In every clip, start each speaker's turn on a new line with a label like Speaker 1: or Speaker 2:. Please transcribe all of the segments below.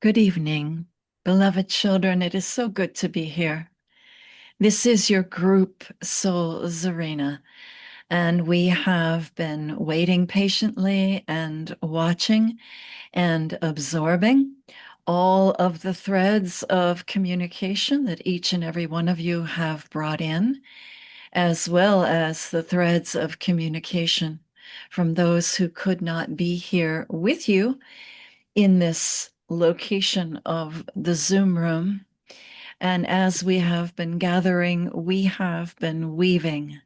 Speaker 1: Good evening, beloved children. It is so good to be here. This is your group, Soul Zarina, and we have been waiting patiently and watching and absorbing all of the threads of communication that each and every one of you have brought in, as well as the threads of communication from those who could not be here with you in this location of the Zoom room. And as we have been gathering, we have been weaving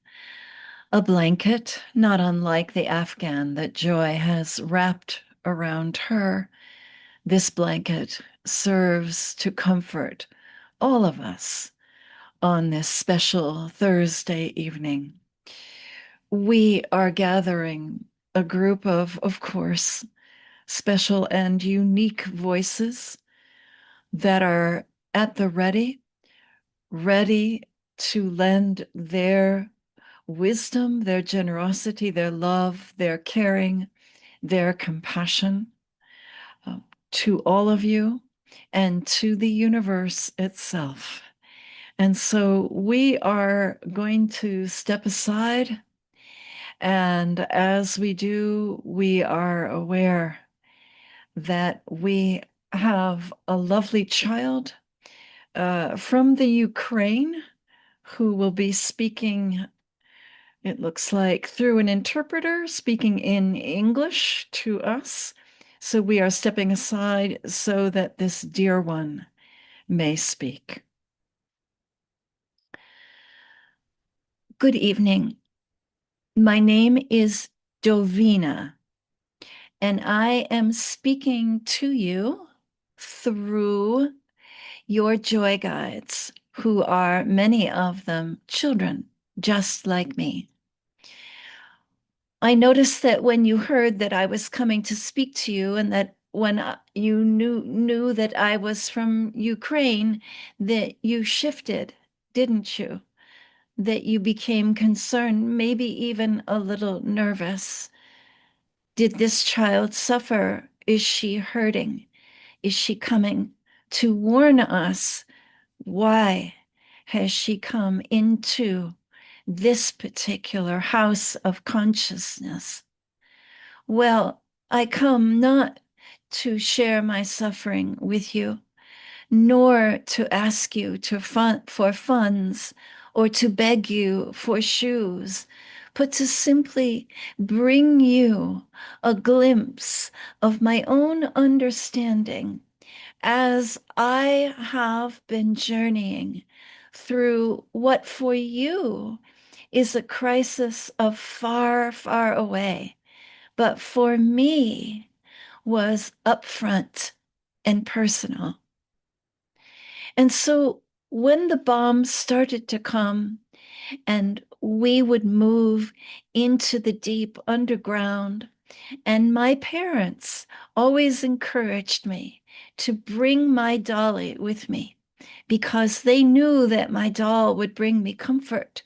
Speaker 1: a blanket, not unlike the Afghan that Joy has wrapped around her. This blanket serves to comfort all of us on this special Thursday evening. We are gathering a group of course, special and unique voices that are at the ready to lend their wisdom, their generosity, their love, their caring, their compassion uh, to all of you and to the universe itself. And so we are going to step aside. And as we do, we are aware that we have a lovely child from the Ukraine who will be speaking, it looks like, through an interpreter, speaking in English to us. So we are stepping aside so that this dear one may speak. Good evening. My name is Dovina, and I am speaking to you through your joy guides, who are many of them children, just like me. I noticed that when you heard that I was coming to speak to you, and that when you knew that I was from Ukraine, that you shifted, didn't you? That you became concerned, maybe even a little nervous. Did this child suffer? Is she hurting? Is she coming to warn us? Why has she come into this particular house of consciousness? Well, I come not to share my suffering with you, nor to ask you for funds or to beg you for shoes, but to simply bring you a glimpse of my own understanding as I have been journeying through what for you is a crisis of far, far away, but for me was upfront and personal. And so when the bombs started to come and we would move into the deep underground, and my parents always encouraged me to bring my dolly with me because they knew that my doll would bring me comfort.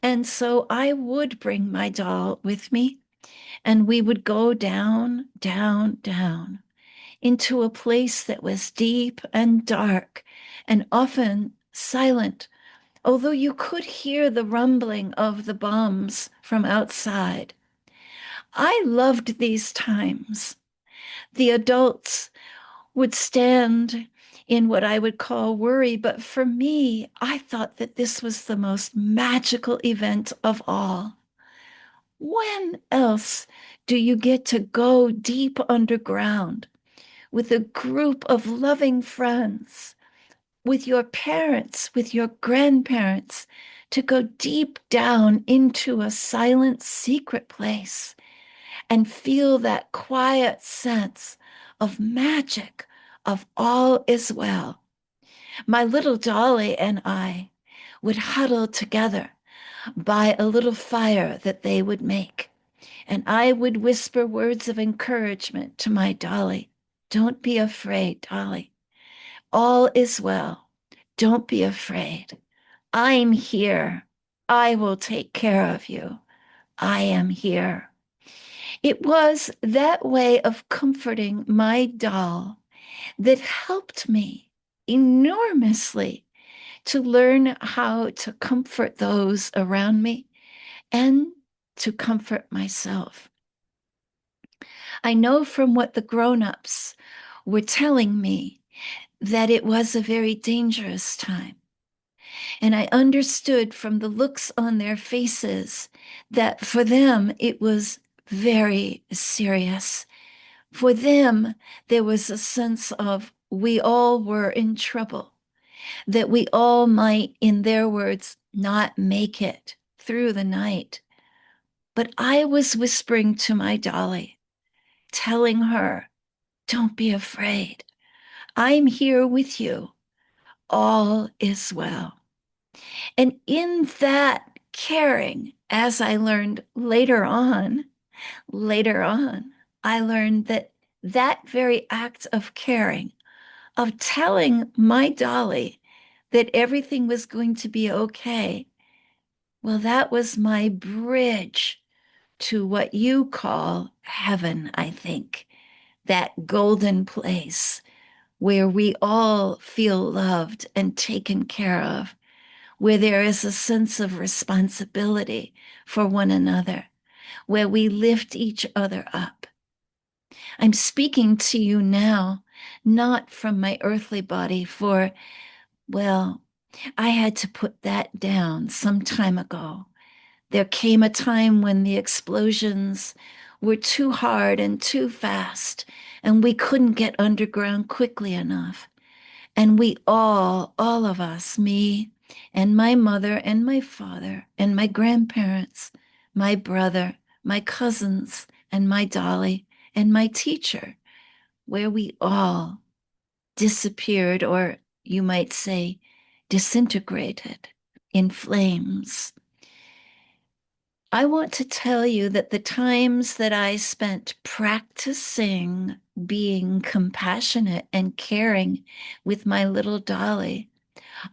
Speaker 1: And so I would bring my doll with me, and we would go down, down, down into a place that was deep and dark and often silent, although you could hear the rumbling of the bombs from outside. I loved these times. The adults would stand in what I would call worry, but for me, I thought that this was the most magical event of all. When else do you get to go deep underground with a group of loving friends, with your parents, with your grandparents, to go deep down into a silent, secret place and feel that quiet sense of magic, of all is well? My little Dolly and I would huddle together by a little fire that they would make, and I would whisper words of encouragement to my Dolly. Don't be afraid, Dolly. All is well. Don't be afraid. I'm here. I will take care of you. I am here. It was that way of comforting my doll that helped me enormously to learn how to comfort those around me and to comfort myself. I know from what the grown-ups were telling me that it was a very dangerous time. And I understood from the looks on their faces that for them it was very serious. For them, there was a sense of we all were in trouble, that we all might, in their words, not make it through the night. But I was whispering to my Dolly, telling her, don't be afraid. I'm here with you. All is well. And in that caring, as I learned later on, I learned that that very act of caring, of telling my Dolly that everything was going to be okay, well, that was my bridge to what you call heaven, I think, that golden place where we all feel loved and taken care of, where there is a sense of responsibility for one another, where we lift each other up. I'm speaking to you now, not from my earthly body, for, well, I had to put that down some time ago. There came a time when the explosions were too hard and too fast, and we couldn't get underground quickly enough. And we all of us, me and my mother and my father and my grandparents, my brother, my cousins, and my Dolly and my teacher, where we all disappeared, or you might say, disintegrated in flames. I want to tell you that the times that I spent practicing being compassionate and caring with my little Dolly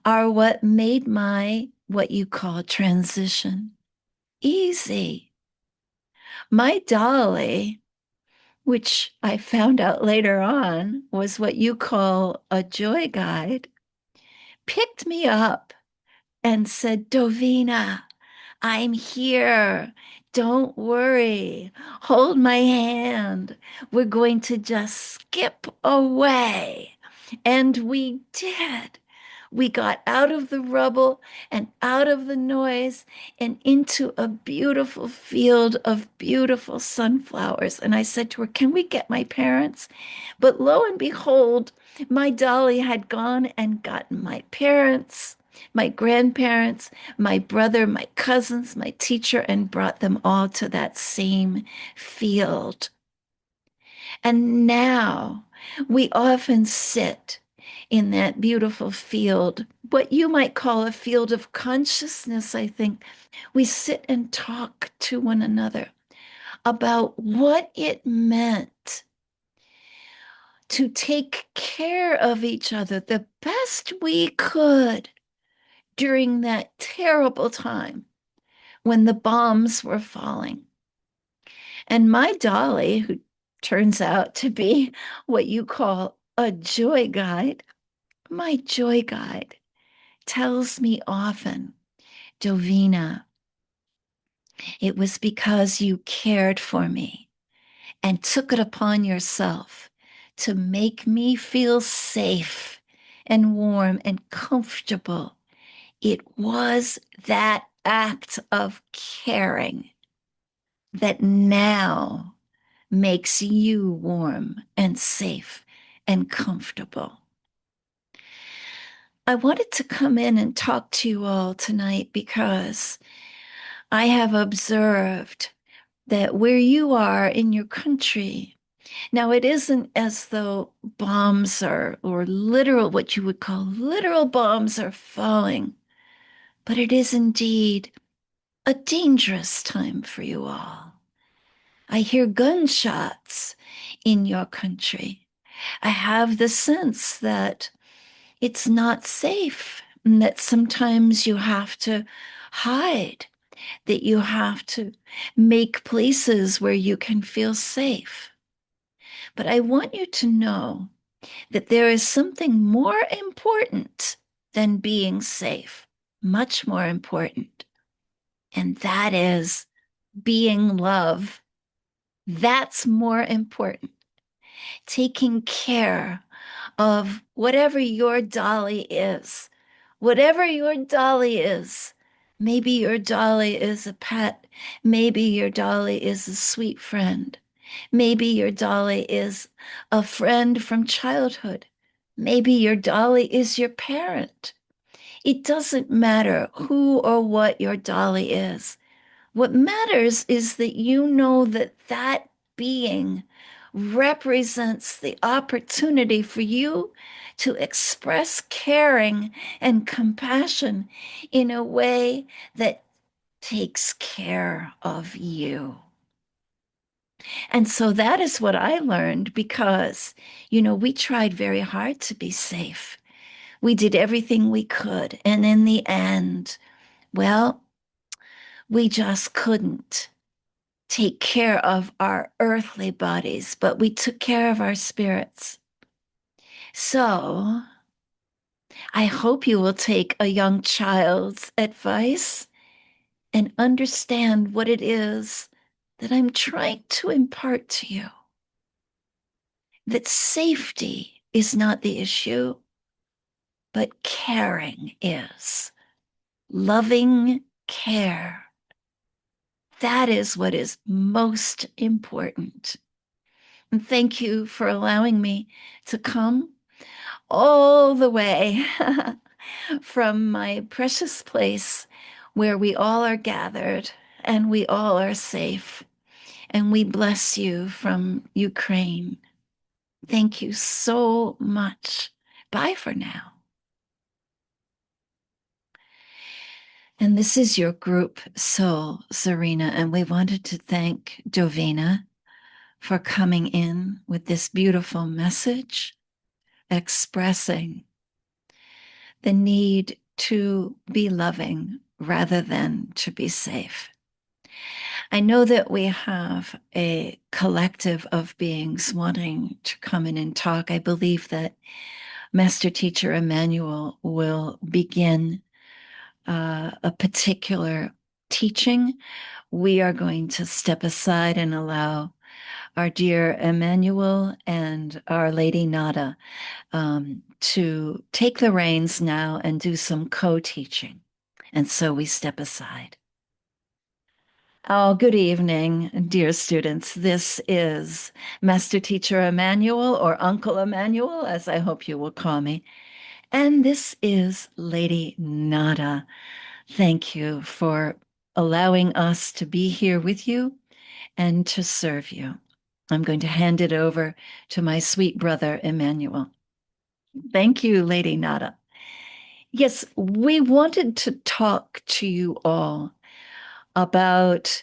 Speaker 1: are what made my, what you call, transition easy. My Dolly, which I found out later on was what you call a joy guide, picked me up and said, Dovina, I'm here. Don't worry. Hold my hand. We're going to just skip away. And we did. We got out of the rubble and out of the noise and into a beautiful field of beautiful sunflowers. And I said to her, can we get my parents? But lo and behold, my Dolly had gone and gotten my parents, my grandparents, my brother, my cousins, my teacher, and brought them all to that same field. And now we often sit in that beautiful field, what you might call a field of consciousness, I think. We sit and talk to one another about what it meant to take care of each other the best we could during that terrible time when the bombs were falling. And my Dolly, who turns out to be what you call a joy guide, my joy guide tells me often, Dovina, it was because you cared for me and took it upon yourself to make me feel safe and warm and comfortable. It was that act of caring that now makes you warm and safe and comfortable. I wanted to come in and talk to you all tonight because I have observed that where you are in your country, now it isn't as though bombs are, or literal, what you would call literal bombs are falling, but it is indeed a dangerous time for you all. I hear gunshots in your country. I have the sense that it's not safe, and that sometimes you have to hide, that you have to make places where you can feel safe. But I want you to know that there is something more important than being safe, much more important, and that is being love. That's more important. Taking care of whatever your dolly is. Whatever your dolly is. Maybe your dolly is a pet. Maybe your dolly is a sweet friend. Maybe your dolly is a friend from childhood. Maybe your dolly is your parent. It doesn't matter who or what your dolly is. What matters is that you know that that being represents the opportunity for you to express caring and compassion in a way that takes care of you. And so that is what I learned because, we tried very hard to be safe. We did everything we could. And in the end, well, we just couldn't take care of our earthly bodies, but we took care of our spirits. So I hope you will take a young child's advice and understand what it is that I'm trying to impart to you. That safety is not the issue, but caring is. Loving care. That is what is most important. And thank you for allowing me to come all the way from my precious place where we all are gathered and we all are safe. And we bless you from Ukraine. Thank you so much. Bye for now. And this is your group soul, Serena. And we wanted to thank Jovina for coming in with this beautiful message expressing the need to be loving rather than to be safe. I know that we have a collective of beings wanting to come in and talk. I believe that Master Teacher Emmanuel will begin a particular teaching. We are going to step aside and allow our dear Emmanuel and Our Lady Nada to take the reins now and do some co-teaching. And so we step aside. Oh, good evening, dear students. This is Master Teacher Emmanuel, or Uncle Emmanuel, as I hope you will call me. And this is Lady Nada. Thank you for allowing us to be here with you and to serve you. I'm going to hand it over to my sweet brother, Emmanuel. Thank you, Lady Nada. Yes, we wanted to talk to you all about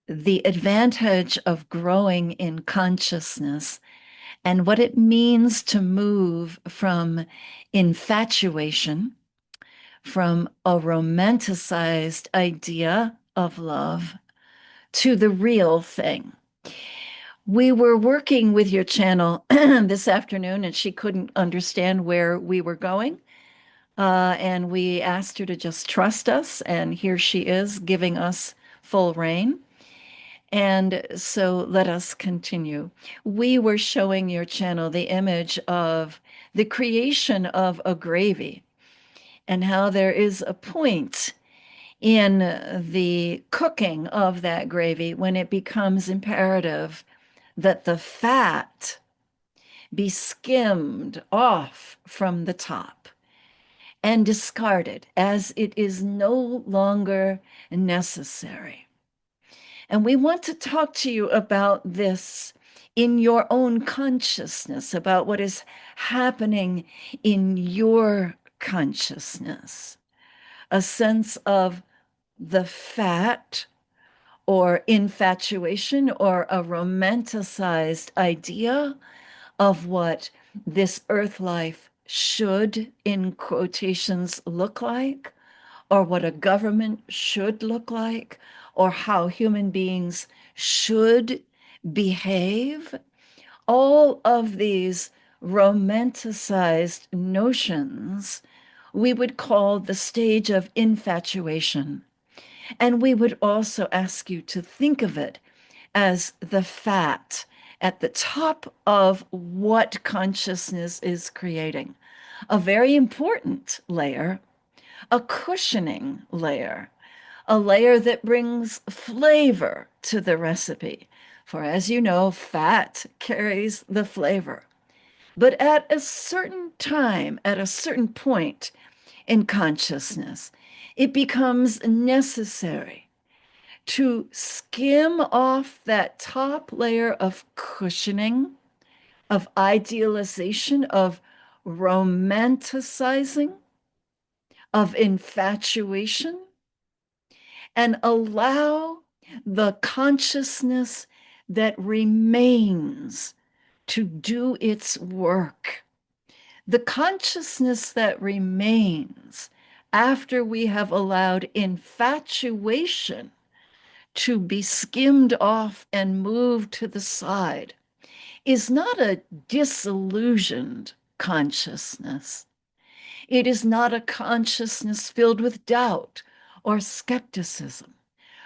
Speaker 1: the advantage of growing in consciousness and what it means to move from infatuation, from a romanticized idea of love, to the real thing. We were working with your channel this afternoon, and she couldn't understand where we were going. And we asked her to just trust us, and here she is giving us full reign. And so let us continue. We were showing your channel the image of the creation of a gravy and how there is a point in the cooking of that gravy when it becomes imperative that the fat be skimmed off from the top and discarded as it is no longer necessary. And we want to talk to you about this in your own consciousness, about what is happening in your consciousness. A sense of the fat or infatuation or a romanticized idea of what this earth life should, in quotations, look like, or what a government should look like, or how human beings should behave. All of these romanticized notions we would call the stage of infatuation. And we would also ask you to think of it as the fat at the top of what consciousness is creating. A very important layer, a cushioning layer, a layer that brings flavor to the recipe. For as you know, fat carries the flavor. But at a certain time, at a certain point in consciousness, it becomes necessary to skim off that top layer of cushioning, of idealization, of romanticizing, of infatuation, and allow the consciousness that remains to do its work. The consciousness that remains after we have allowed infatuation to be skimmed off and moved to the side is not a disillusioned consciousness. It is not a consciousness filled with doubt or skepticism.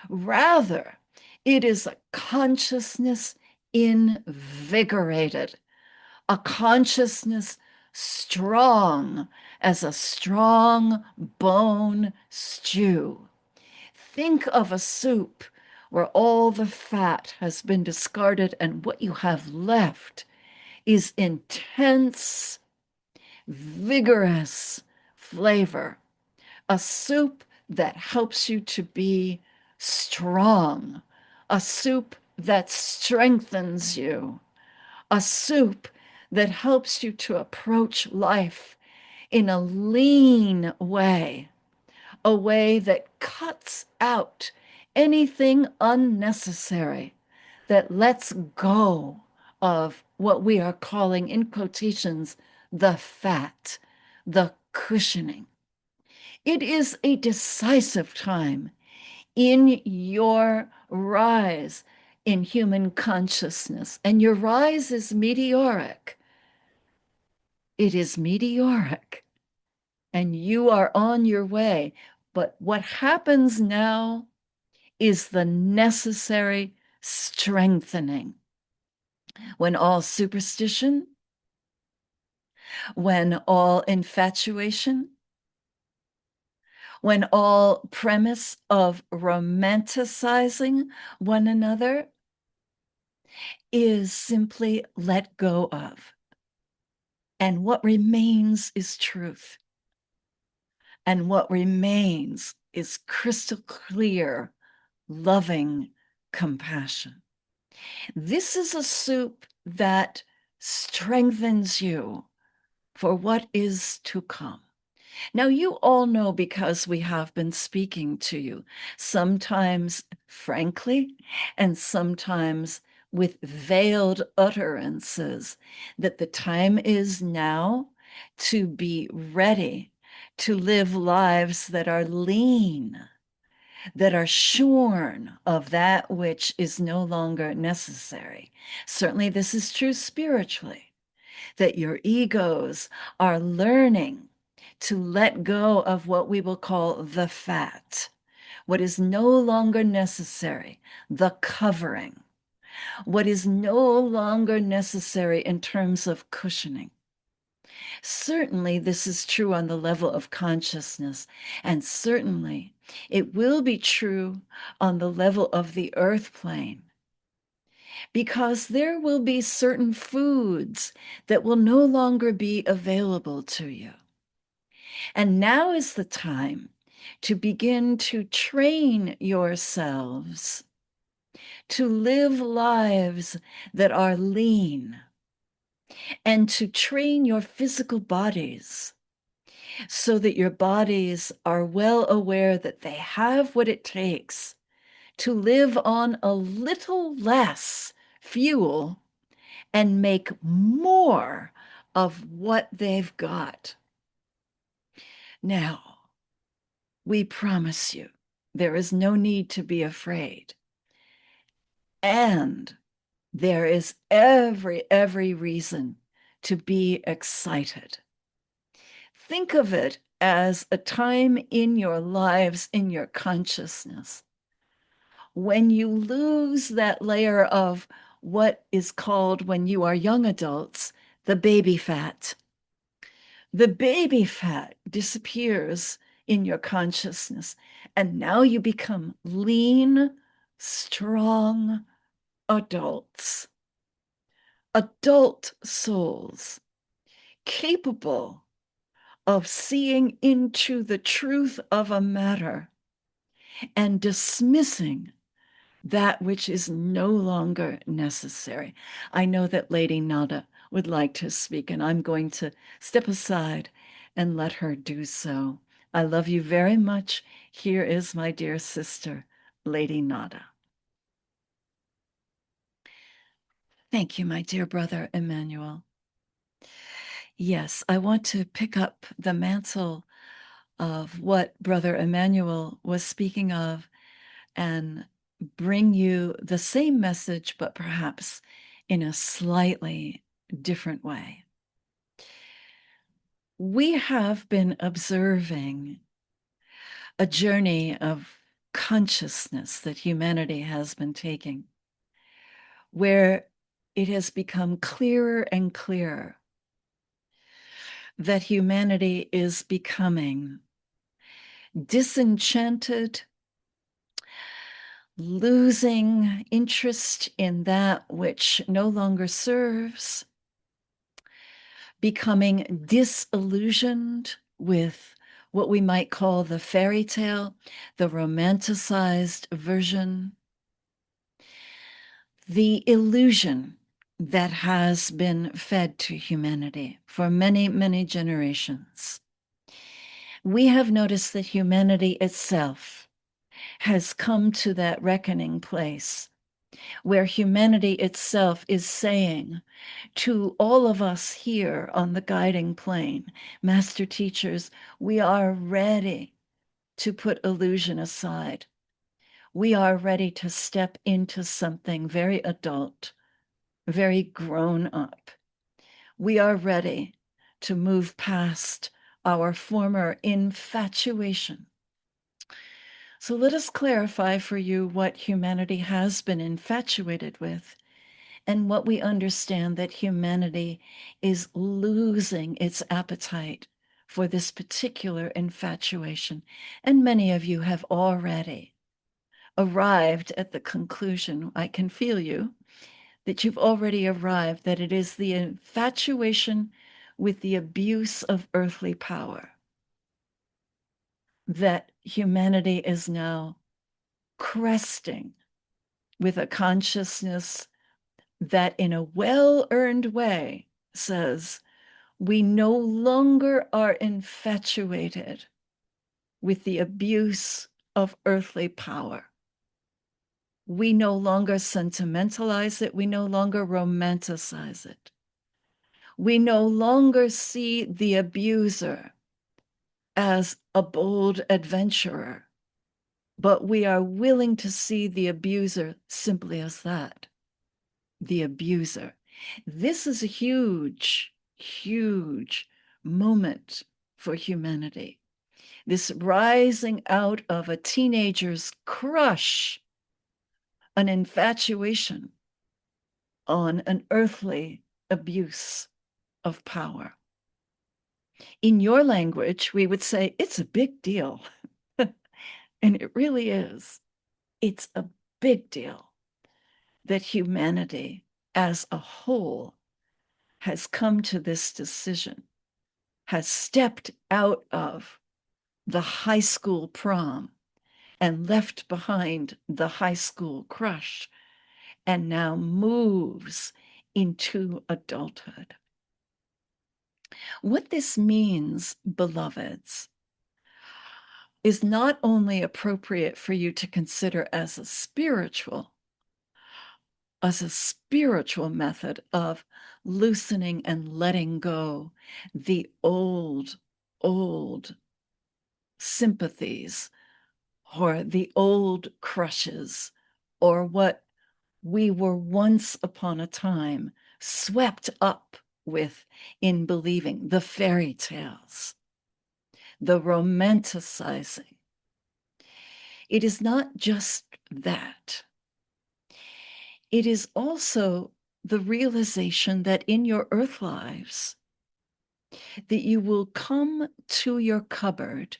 Speaker 1: Rather, it is a consciousness invigorated, a consciousness strong as a strong bone stew. Think of a soup where all the fat has been discarded and what you have left is intense, vigorous flavor. A soup that helps you to be strong, a soup that strengthens you, a soup that helps you to approach life in a lean way, a way that cuts out anything unnecessary, that lets go of what we are calling, in quotations, the fat, the cushioning. It is a decisive time in your rise in human consciousness, and your rise is meteoric. It is meteoric, and you are on your way. But what happens now is the necessary strengthening. When all superstition, when all infatuation, when all premise of romanticizing one another is simply let go of. And what remains is truth. And what remains is crystal clear, loving compassion. This is a soup that strengthens you for what is to come. Now, you all know, because we have been speaking to you, sometimes frankly, and sometimes with veiled utterances, that the time is now to be ready to live lives that are lean, that are shorn of that which is no longer necessary. Certainly, this is true spiritually, that your egos are learning to let go of what we will call the fat, what is no longer necessary, the covering, what is no longer necessary in terms of cushioning. Certainly, this is true on the level of consciousness, and certainly it will be true on the level of the earth plane, because there will be certain foods that will no longer be available to you. And now is the time to begin to train yourselves to live lives that are lean, and to train your physical bodies so that your bodies are well aware that they have what it takes to live on a little less fuel and make more of what they've got. Now, we promise you, there is no need to be afraid. And there is every reason to be excited. Think of it as a time in your lives, in your consciousness, when you lose that layer of what is called, when you are young adults, the baby fat. The baby fat disappears in your consciousness, and now you become lean, strong adults, adult souls, capable of seeing into the truth of a matter and dismissing that which is no longer necessary. I know that Lady Nada would like to speak, and I'm going to step aside and let her do so. I love you very much. Here is my dear sister, Lady Nada. Thank you, my dear brother Emmanuel. Yes, I want to pick up the mantle of what Brother Emmanuel was speaking of and bring you the same message, but perhaps in a slightly different way. We have been observing a journey of consciousness that humanity has been taking, where it has become clearer and clearer that humanity is becoming disenchanted, losing interest in that which no longer serves, becoming disillusioned with what we might call the fairy tale, the romanticized version, the illusion that has been fed to humanity for many, many generations. We have noticed that humanity itself has come to that reckoning place where humanity itself is saying to all of us here on the guiding plane, master teachers, we are ready to put illusion aside. We are ready to step into something very adult, very grown up. We are ready to move past our former infatuation. So let us clarify for you what humanity has been infatuated with and what we understand that humanity is losing its appetite for this particular infatuation. And many of you have already arrived at the conclusion, I can feel you, that you've already arrived, that it is the infatuation with the abuse of earthly power that humanity is now cresting with a consciousness that in a well-earned way says, we no longer are infatuated with the abuse of earthly power. We no longer sentimentalize it. We no longer romanticize it. We no longer see the abuser as a bold adventurer, but we are willing to see the abuser simply as that, the abuser. This is a huge, huge moment for humanity. This rising out of a teenager's crush, an infatuation on an earthly abuse of power. In your language, we would say it's a big deal. And it really is. It's a big deal that humanity as a whole has come to this decision, has stepped out of the high school prom and left behind the high school crush and now moves into adulthood. What this means, beloveds, is not only appropriate for you to consider as a spiritual method of loosening and letting go the old sympathies or the old crushes or what we were once upon a time swept up with in believing the fairy tales, the romanticizing. It is not just that. It is also the realization that in your earth lives, that you will come to your cupboard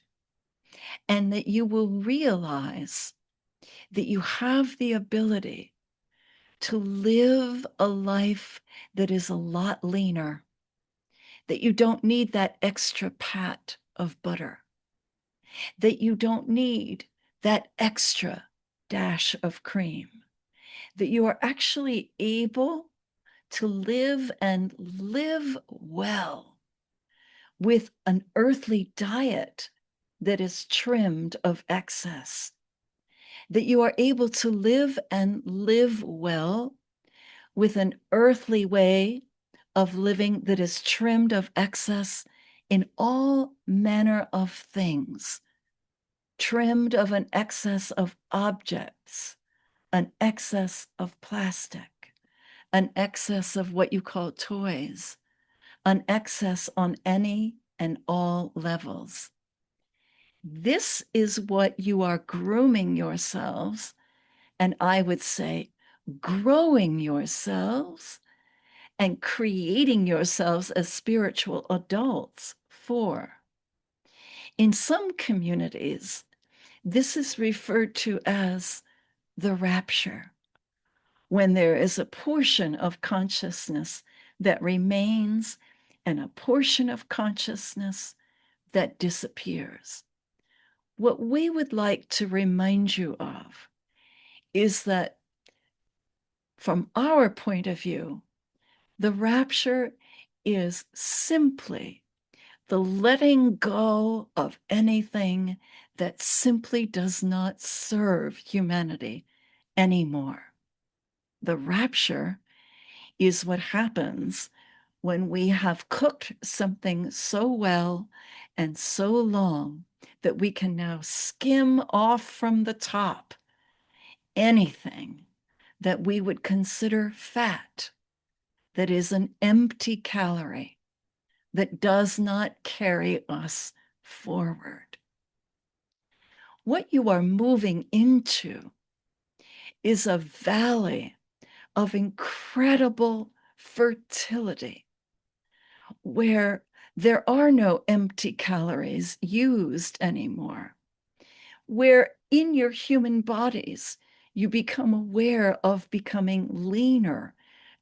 Speaker 1: and that you will realize that you have the ability to live a life that is a lot leaner, that you don't need that extra pat of butter, that you don't need that extra dash of cream, that you are actually able to live and live well with an earthly diet that is trimmed of excess, that you are able to live and live well with an earthly way of living that is trimmed of excess in all manner of things, trimmed of an excess of objects, an excess of plastic, an excess of what you call toys, an excess on any and all levels. This is what you are grooming yourselves, and I would say growing yourselves and creating yourselves as spiritual adults for. In some communities, this is referred to as the rapture, when there is a portion of consciousness that remains and a portion of consciousness that disappears. What we would like to remind you of is that from our point of view, the rapture is simply the letting go of anything that simply does not serve humanity anymore. The rapture is what happens when we have cooked something so well and so long that we can now skim off from the top anything that we would consider fat, that is an empty calorie, that does not carry us forward. What you are moving into is a valley of incredible fertility, where there are no empty calories used anymore, where in your human bodies you become aware of becoming leaner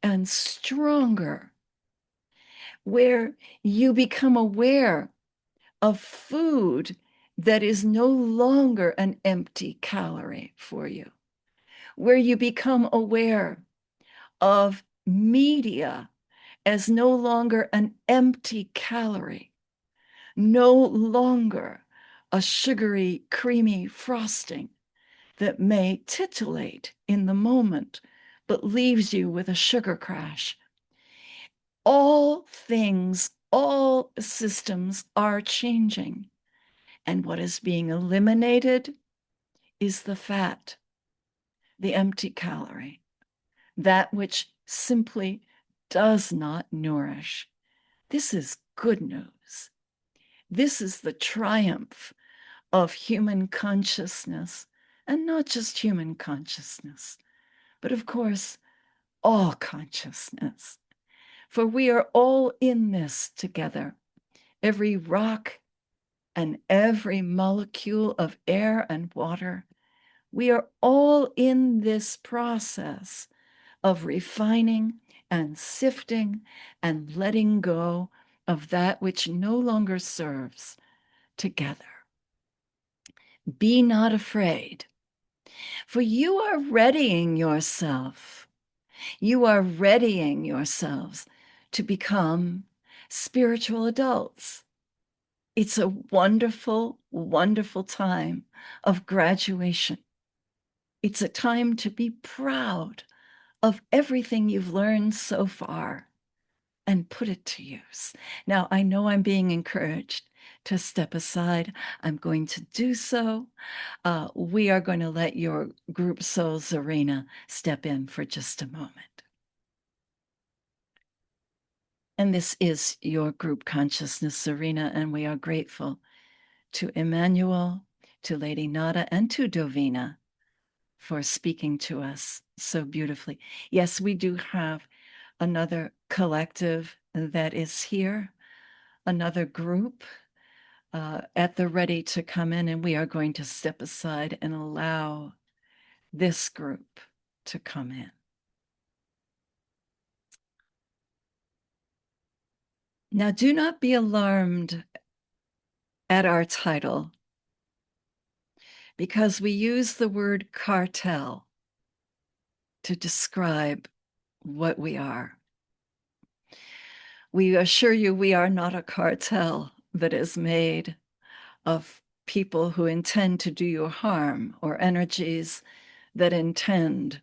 Speaker 1: and stronger, where you become aware of food that is no longer an empty calorie for you, where you become aware of media as no longer an empty calorie, no longer a sugary, creamy frosting that may titillate in the moment, but leaves you with a sugar crash. All things, all systems are changing. And what is being eliminated is the fat, the empty calorie, that which simply does not nourish. This is good news. This is the triumph of human consciousness, and not just human consciousness, but of course, all consciousness. For we are all in this together. Every rock and every molecule of air and water, we are all in this process of refining and sifting and letting go of that which no longer serves together. Be not afraid, for you are readying yourself. You are readying yourselves to become spiritual adults. It's a wonderful, wonderful time of graduation. It's a time to be proud of everything you've learned so far and put it to use. Now, I know I'm being encouraged to step aside. I'm going to do so. We are going to let your group soul, Zarina, step in for just a moment. And this is your group consciousness, Serena, and we are grateful to Emmanuel, to Lady Nada, and to Dovina for speaking to us so beautifully. Yes, we do have another collective that is here, another group at the ready to come in, and we are going to step aside and allow this group to come in. Now, do not be alarmed at our title, because we use the word cartel to describe what we are. We assure you we are not a cartel that is made of people who intend to do you harm or energies that intend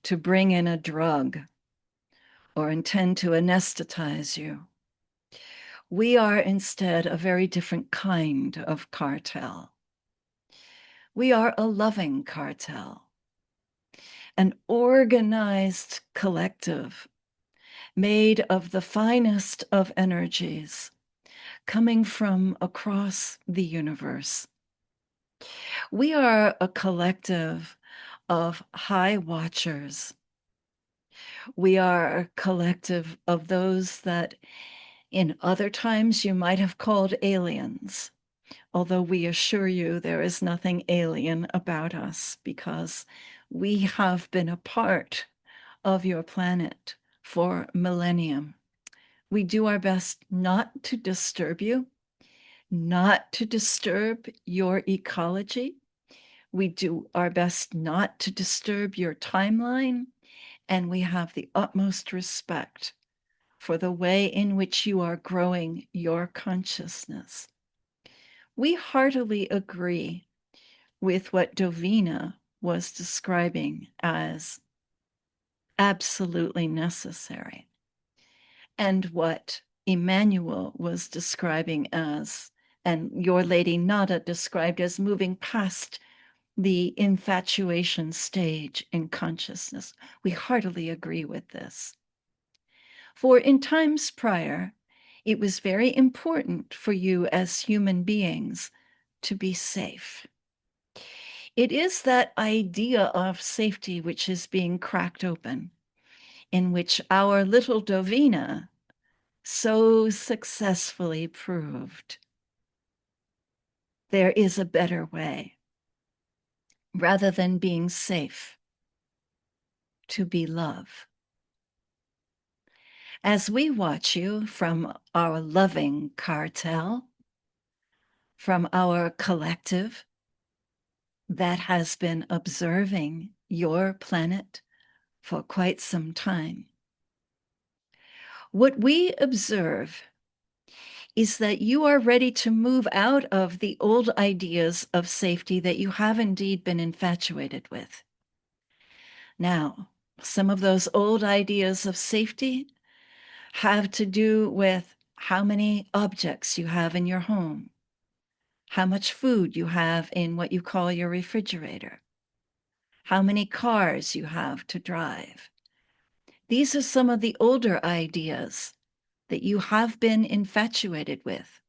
Speaker 1: to bring in a drug or intend to anesthetize you. We are instead a very different kind of cartel. We are a loving cartel, an organized collective made of the finest of energies coming from across the universe. We are a collective of high watchers. We are a collective of those that in other times you might have called aliens, although we assure you there is nothing alien about us because we have been a part of your planet for millennium. We do our best not to disturb you, not to disturb your ecology. We do our best not to disturb your timeline, and we have the utmost respect for the way in which you are growing your consciousness. We heartily agree with what Dovina was describing as absolutely necessary, and what Emmanuel was describing as, and your Lady Nada described as moving past the infatuation stage in consciousness. We heartily agree with this. For in times prior, it was very important for you as human beings to be safe. It is that idea of safety which is being cracked open, in which our little Dovina so successfully proved there is a better way. Rather than being safe, to be love. As we watch you from our loving cartel, from our collective that has been observing your planet for quite some time, what we observe is that you are ready to move out of the old ideas of safety that you have indeed been infatuated with. Now, some of those old ideas of safety have to do with how many objects you have in your home, how much food you have in what you call your refrigerator, how many cars you have to drive. These are some of the older ideas that you have been infatuated with.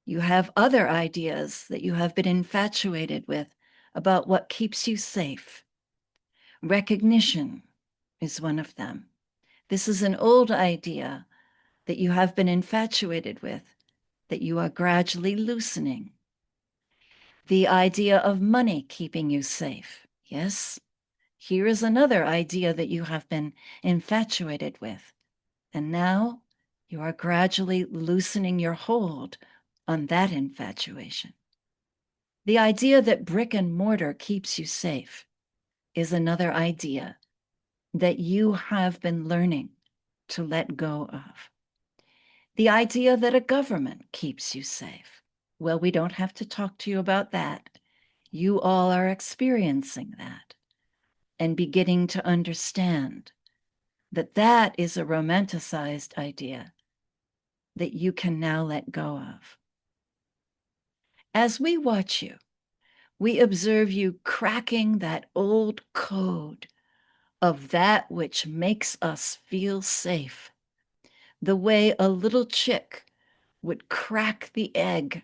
Speaker 1: You have other ideas that you have been infatuated with about what keeps you safe. Recognition is one of them. This is an old idea that you have been infatuated with, that you are gradually loosening. The idea of money keeping you safe. Yes, here is another idea that you have been infatuated with. And now you are gradually loosening your hold on that infatuation. The idea that brick and mortar keeps you safe is another idea that you have been learning to let go of. The idea that a government keeps you safe. Well, we don't have to talk to you about that. You all are experiencing that and beginning to understand that that is a romanticized idea that you can now let go of. As we watch you, we observe you cracking that old code of that which makes us feel safe, the way a little chick would crack the egg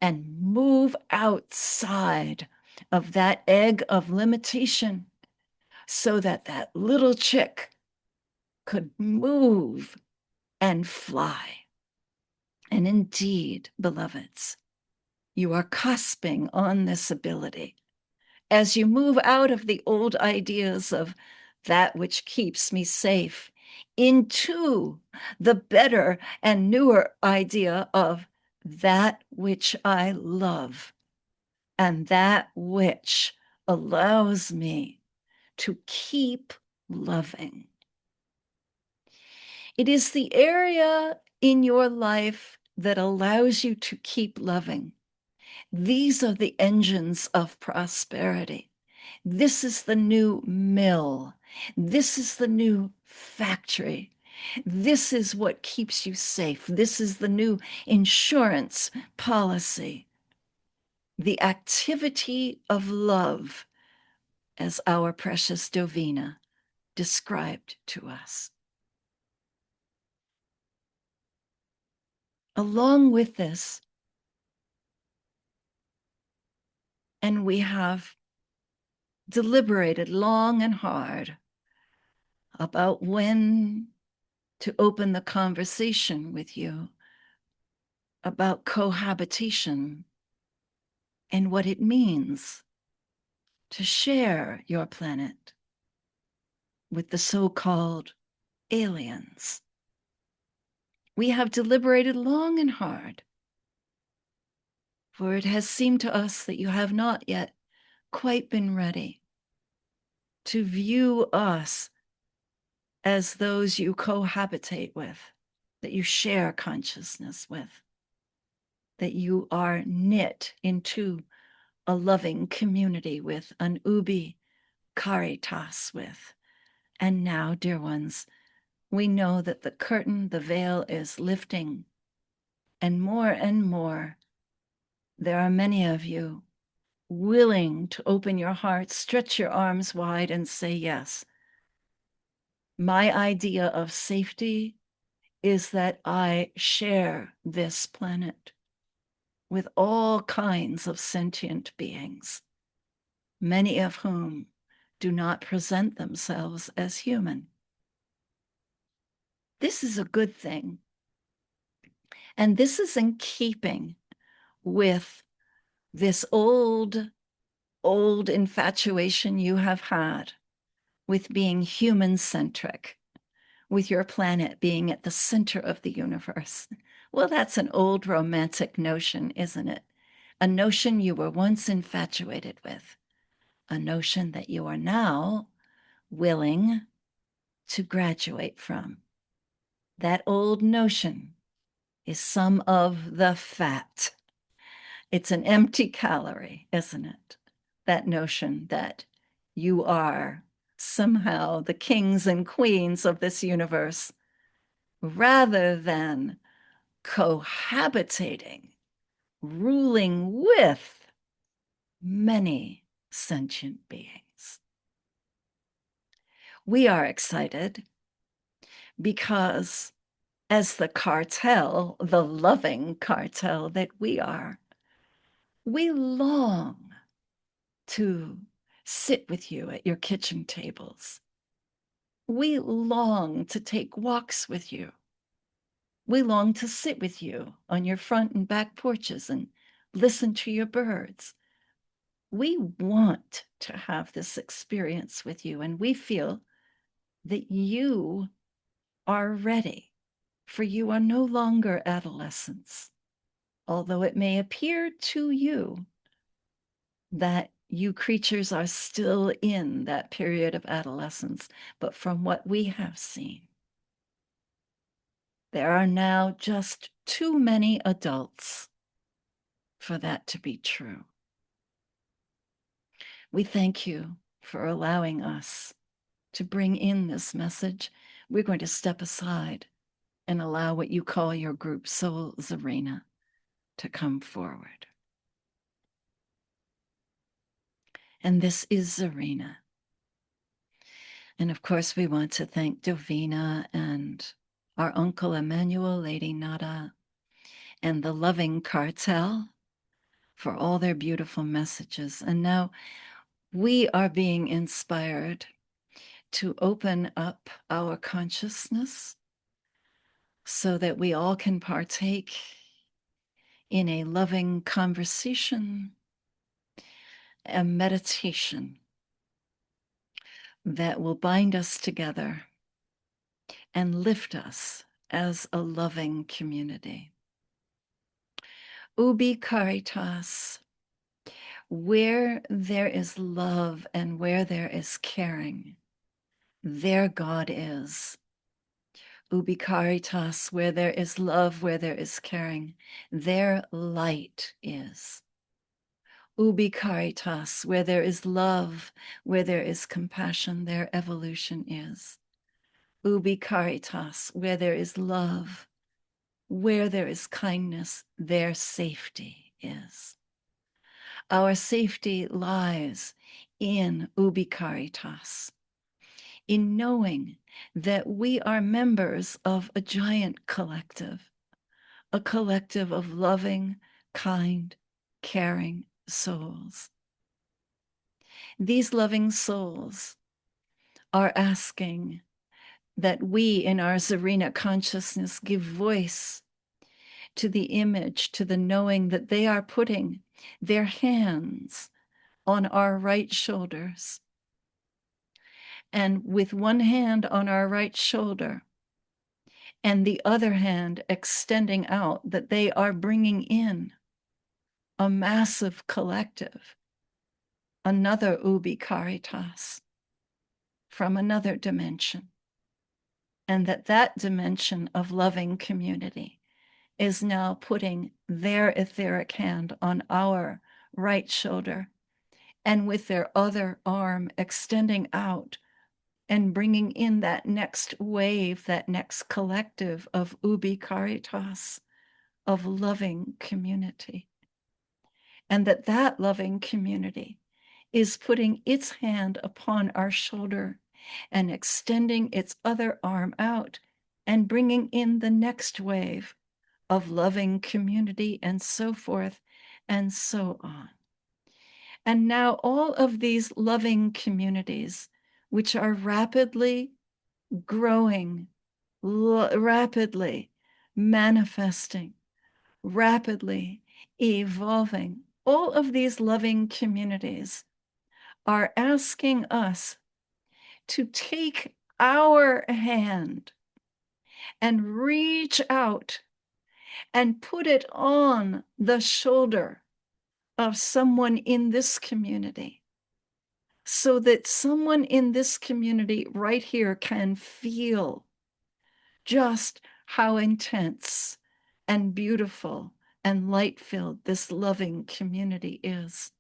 Speaker 1: and move outside of that egg of limitation so that that little chick could move and fly. And indeed, beloveds, you are cusping on this ability as you move out of the old ideas of that which keeps me safe into the better and newer idea of that which I love and that which allows me to keep loving. It is the area in your life that allows you to keep loving. These are the engines of prosperity. This is the new mill. This is the new factory. This is what keeps you safe. This is the new insurance policy. The activity of love, as our precious Dovina described to us. Along with this, and we have deliberated long and hard about when to open the conversation with you about cohabitation and what it means to share your planet with the so-called aliens. We have deliberated long and hard, for it has seemed to us that you have not yet quite been ready to view us as those you cohabitate with, that you share consciousness with, that you are knit into a loving community with, an ubi caritas with. And now, dear ones, we know that the curtain, the veil is lifting, and more, there are many of you willing to open your hearts, stretch your arms wide, and say, yes, my idea of safety is that I share this planet with all kinds of sentient beings, many of whom do not present themselves as human. This is a good thing. And this is in keeping with this old infatuation you have had with being human-centric, with your planet being at the center of the universe. Well, that's an old romantic notion, isn't it? A notion you were once infatuated with, a notion that you are now willing to graduate from. That old notion is some of the fat. It's an empty calorie, isn't it? That notion that you are somehow the kings and queens of this universe, rather than cohabitating, ruling with many sentient beings. We are excited because as the cartel, the loving cartel that we are, we long to sit with you at your kitchen tables. We long to take walks with you. We long to sit with you on your front and back porches and listen to your birds. We want to have this experience with you, and we feel that you are ready, for you are no longer adolescents, although it may appear to you that you creatures are still in that period of adolescence. But from what we have seen, there are now just too many adults for that to be true. We thank you for allowing us to bring in this message. We're going to step aside and allow what you call your group soul, Zarina, to come forward. And this is Zarina. And of course, we want to thank Dovina and our Uncle Emmanuel, Lady Nada, and the Loving Cartel for all their beautiful messages. And now we are being inspired to open up our consciousness so that we all can partake in a loving conversation, a meditation that will bind us together and lift us as a loving community. Ubi caritas, where there is love and where there is caring, there God is. Ubi caritas, where there is love, where there is caring, there light is. Ubi caritas, where there is love, where there is compassion, there evolution is. Ubi caritas, where there is love, where there is kindness, there safety is. Our safety lies in ubi caritas, in knowing that we are members of a giant collective, a collective of loving, kind, caring souls. These loving souls are asking that we in our Zarina consciousness give voice to the image, to the knowing that they are putting their hands on our right shoulders. And with one hand on our right shoulder and the other hand extending out, that they are bringing in a massive collective, another ubi caritas from another dimension. And that dimension of loving community is now putting their etheric hand on our right shoulder and with their other arm extending out and bringing in that next wave, that next collective of ubi caritas, of loving community. And that loving community is putting its hand upon our shoulder and extending its other arm out and bringing in the next wave of loving community, and so forth and so on. And now all of these loving communities, which are rapidly growing, rapidly manifesting, rapidly evolving, all of these loving communities are asking us to take our hand and reach out and put it on the shoulder of someone in this community, so that someone in this community right here can feel just how intense and beautiful and light-filled this loving community is.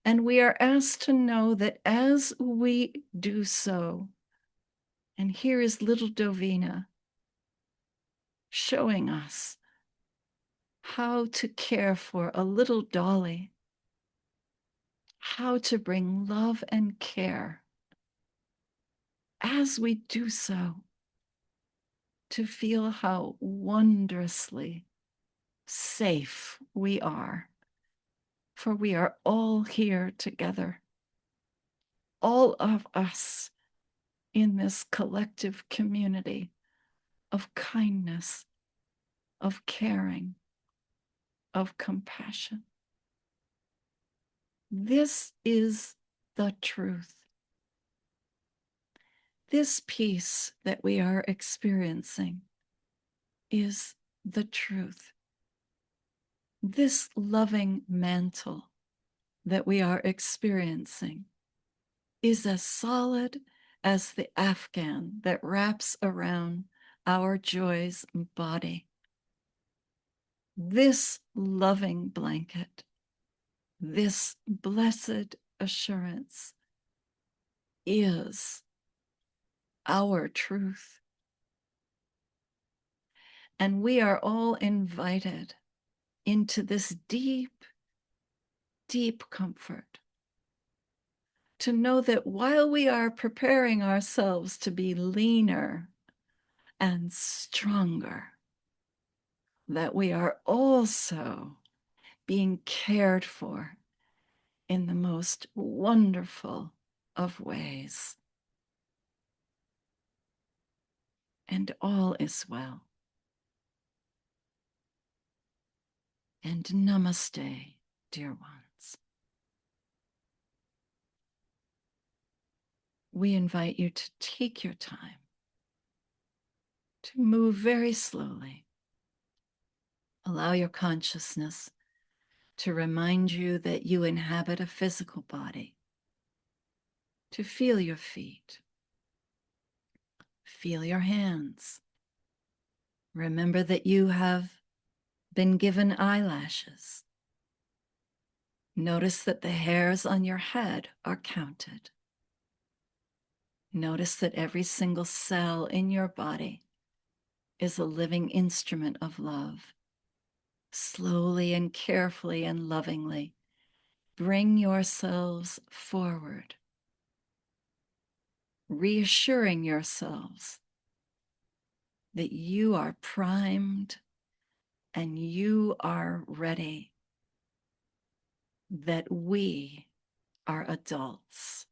Speaker 1: And we are asked to know that as we do so, and here is little Dovina showing us how to care for a little dolly, how to bring love and care as we do so, to feel how wondrously safe we are, for we are all here together, all of us in this collective community of kindness, of caring, of compassion. This is the truth. This peace that we are experiencing is the truth. This loving mantle that we are experiencing is as solid as the Afghan that wraps around our joy's body. This loving blanket, this blessed assurance is our truth. And we are all invited into this deep, deep comfort to know that while we are preparing ourselves to be leaner and stronger, that we are also being cared for in the most wonderful of ways. And all is well. And namaste, dear ones. We invite you to take your time, to move very slowly. Allow your consciousness to remind you that you inhabit a physical body, to feel your feet, feel your hands. Remember that you have been given eyelashes. Notice that the hairs on your head are counted. Notice that every single cell in your body is a living instrument of love. Slowly and carefully and lovingly, bring yourselves forward, reassuring yourselves that you are primed and you are ready, that we are adults.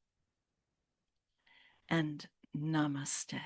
Speaker 1: And namaste.